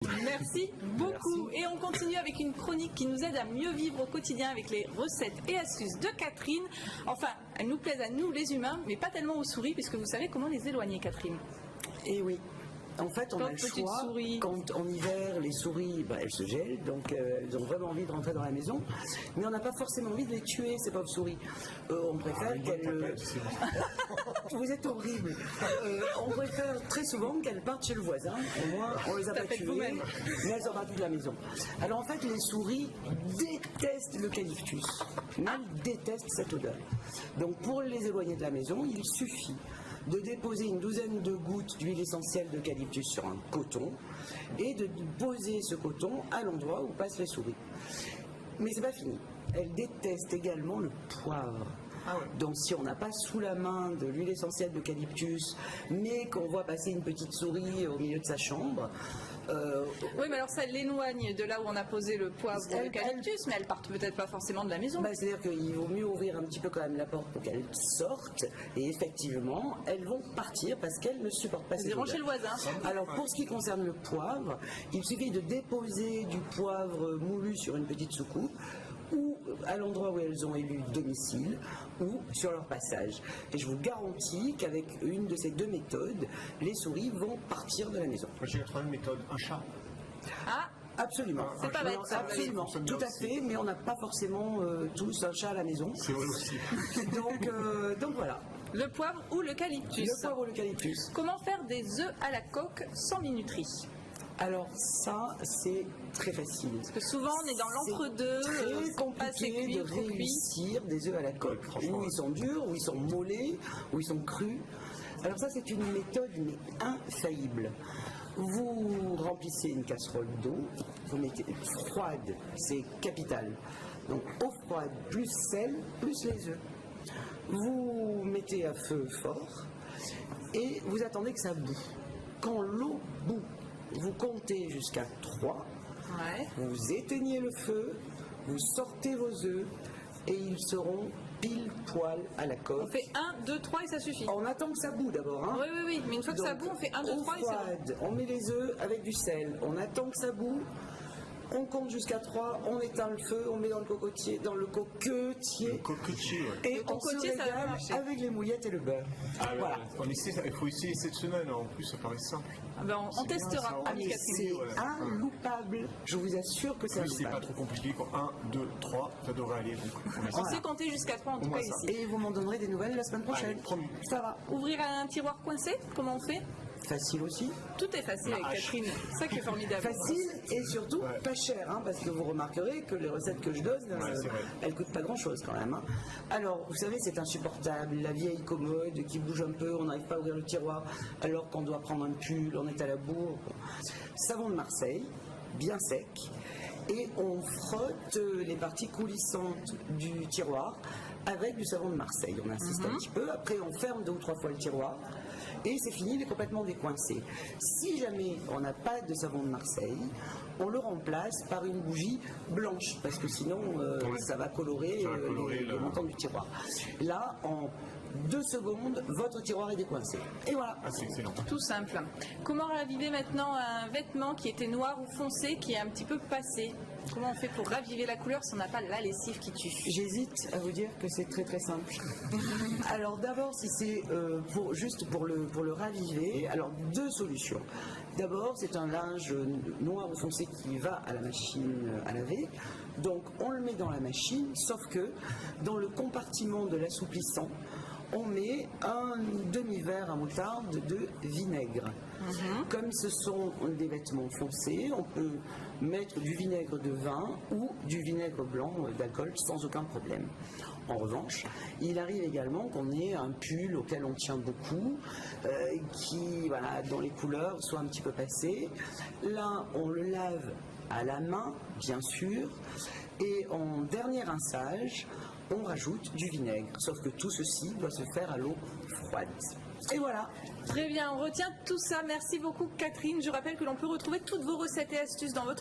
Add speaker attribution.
Speaker 1: Merci beaucoup. Merci. Et on continue avec une chronique qui nous aide à mieux vivre au quotidien avec les recettes et astuces de Catherine. Enfin, elles nous plaisent à nous les humains, mais pas tellement aux souris, puisque vous savez comment les éloigner, Catherine.
Speaker 2: Eh oui. En fait, on a le choix. Quand en hiver, les souris, elles se gèlent, donc elles ont vraiment envie de rentrer dans la maison. Mais on n'a pas forcément envie de les tuer, ces pauvres souris. On préfère qu'elles... Vous êtes horrible. On préfère très souvent qu'elles partent chez le voisin. Au moins, on les a pas tuées, mais elles sont parties de la maison. Alors en fait, les souris détestent l'eucalyptus. Elles détestent cette odeur. Donc pour les éloigner de la maison, il suffit de déposer une douzaine de gouttes d'huile essentielle d'eucalyptus sur un coton et de poser ce coton à l'endroit où passent les souris. Mais c'est pas fini. Elles détestent également le poivre. Ah ouais. Donc si on n'a pas sous la main de l'huile essentielle d'eucalyptus, mais qu'on voit passer une petite souris au milieu de sa chambre...
Speaker 1: Oui, mais alors ça l'éloigne de là où on a posé le poivre ou l'eucalyptus, mais elles partent peut-être pas forcément de la maison.
Speaker 2: C'est-à-dire qu'il vaut mieux ouvrir un petit peu quand même la porte pour qu'elles sortent, et effectivement, elles vont partir parce qu'elles ne supportent pas ces odeurs.
Speaker 1: Elles iront chez le voisin.
Speaker 2: Alors pour ce qui concerne le poivre, il suffit de déposer du poivre moulu sur une petite soucoupe, ou à l'endroit où elles ont élu domicile, ou sur leur passage. Et je vous garantis qu'avec une de ces deux méthodes, les souris vont partir de la maison.
Speaker 3: Moi j'ai une troisième méthode, un chat.
Speaker 1: Ah,
Speaker 2: absolument.
Speaker 1: C'est pas bête, ça.
Speaker 2: Absolument, tout à fait, mais on n'a pas forcément tous un chat à la maison.
Speaker 3: C'est vrai aussi.
Speaker 2: donc voilà.
Speaker 1: Le poivre ou l'eucalyptus.
Speaker 2: Le poivre ou l'eucalyptus.
Speaker 1: Comment faire des œufs à la coque sans minuterie?
Speaker 2: Alors ça, c'est très facile.
Speaker 1: Parce que souvent, on est dans l'entre-deux.
Speaker 2: C'est très compliqué de réussir des œufs à la coque. Où ils sont durs, où ils sont mollets, où ils sont crus. Alors ça, c'est une méthode, mais infaillible. Vous remplissez une casserole d'eau, vous mettez froide, c'est capital. Donc eau froide plus sel, plus les œufs. Vous mettez à feu fort et vous attendez que ça bout. Quand l'eau bout, vous comptez jusqu'à 3, vous éteignez le feu, vous sortez vos œufs et ils seront pile poil à la coque.
Speaker 1: On fait 1, 2, 3 et ça suffit.
Speaker 2: On attend que ça bout d'abord. Hein.
Speaker 1: Oui, mais une fois que ça bout, on fait 1, 2, 3 et c'est bon.
Speaker 2: On met les œufs avec du sel, on attend que ça bout. On compte jusqu'à 3, on éteint le feu, on met dans le cocotier,
Speaker 3: Le cocotier,
Speaker 2: ouais. Et on se régale avec les mouillettes et le beurre.
Speaker 3: Ah, voilà. Il faut essayer cette semaine, en plus ça paraît simple.
Speaker 1: On testera.
Speaker 2: C'est inloupable. Je vous assure que c'est
Speaker 3: c'est pas trop compliqué. 1, 2, 3, ça devrait aller.
Speaker 1: On sait compter jusqu'à 3 en tout cas ici.
Speaker 2: Et vous m'en donnerez des nouvelles la semaine prochaine.
Speaker 3: Promis.
Speaker 2: Ça va.
Speaker 1: Ouvrir un tiroir coincé, comment on fait?
Speaker 2: Facile aussi.
Speaker 1: Tout est facile avec Catherine, c'est ça qui est formidable.
Speaker 2: Facile et surtout pas cher, hein, parce que vous remarquerez que les recettes que je donne, elles coûtent pas grand-chose quand même. Hein. Alors, vous savez, c'est insupportable, la vieille commode qui bouge un peu, on n'arrive pas à ouvrir le tiroir, alors qu'on doit prendre un pull, on est à la bourre. Savon de Marseille, bien sec, et on frotte les parties coulissantes du tiroir avec du savon de Marseille. On insiste un petit peu, après on ferme 2 ou 3 fois le tiroir, et c'est fini, il est complètement décoincé. Si jamais on n'a pas de savon de Marseille, on le remplace par une bougie blanche, parce que sinon ça va colorer le montant du tiroir. Là, en 2 secondes, votre tiroir est décoincé. Et voilà.
Speaker 3: C'est excellent.
Speaker 1: Tout simple. Comment raviver maintenant un vêtement qui était noir ou foncé, qui est un petit peu passé? Comment on fait pour raviver la couleur si on n'a pas la lessive qui tue?
Speaker 2: J'hésite à vous dire que c'est très très simple. Alors d'abord, si c'est juste pour le raviver, alors 2 solutions. D'abord, c'est un linge noir ou foncé qui va à la machine à laver. Donc on le met dans la machine, sauf que dans le compartiment de l'assouplissant, on met un demi-verre à moutarde de vinaigre. Comme ce sont des vêtements foncés, on peut mettre du vinaigre de vin ou du vinaigre blanc d'alcool sans aucun problème. En revanche, il arrive également qu'on ait un pull auquel on tient beaucoup, qui, dont les couleurs soient un petit peu passées. Là, on le lave à la main, bien sûr, et en dernier rinçage, on rajoute du vinaigre. Sauf que tout ceci doit se faire à l'eau froide. Et voilà.
Speaker 1: Très bien, on retient tout ça. Merci beaucoup Catherine. Je rappelle que l'on peut retrouver toutes vos recettes et astuces dans votre